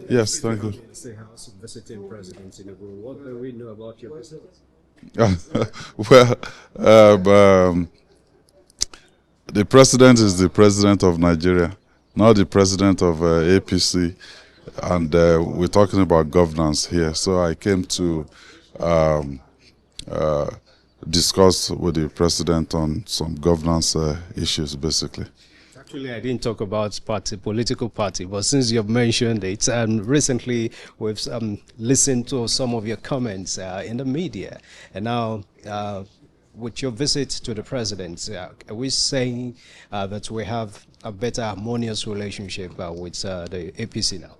Yes, thank you. The House visiting President Tinubu. What do we know about your visit? Well, the president is the president of Nigeria, not the president of APC, and we're talking about governance here. So I came to um, uh, discuss with the president on some governance issues, basically. Actually, I didn't talk about political party, but since you've mentioned it, recently we've listened to some of your comments in the media, and now with your visit to the president, are we saying that we have a better harmonious relationship with the APC now?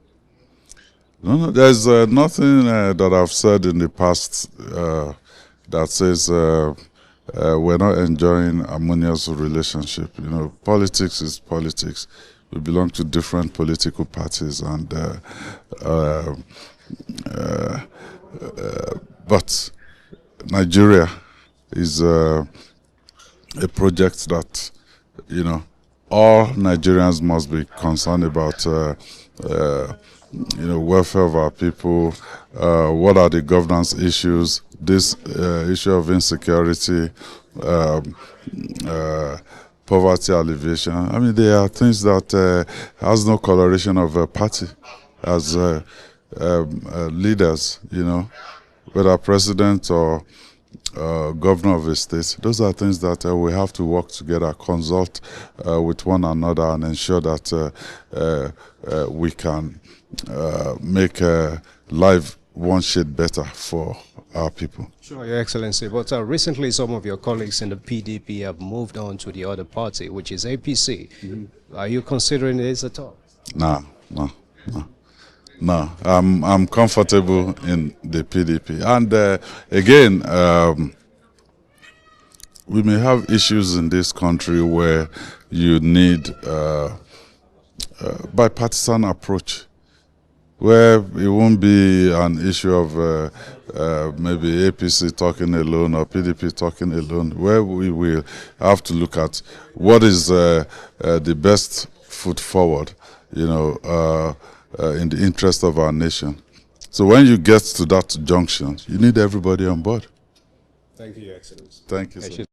No, there's nothing that I've said in the past that says we're not enjoying harmonious relationship. You know, politics is politics. We belong to different political parties, and but Nigeria is a project that, you know, all Nigerians must be concerned about. You know, welfare of our people. What are the governance issues? This issue of insecurity, poverty alleviation. I mean, there are things that has no coloration of a party. As leaders, you know, whether president or governor of a state, those are things that we have to work together, consult with one another, and ensure that we can make life one shade better for our people. Sure, Your Excellency. But recently, some of your colleagues in the PDP have moved on to the other party, which is APC. Are you considering this at all? No. I'm comfortable in the PDP, and again, we may have issues in this country where you need bipartisan approach, where it won't be an issue of maybe APC talking alone or PDP talking alone, where we will have to look at what is the best foot forward, you know, in the interest of our nation. So when you get to that junction, you need everybody on board. Thank you, Your Excellency. Thank you, sir.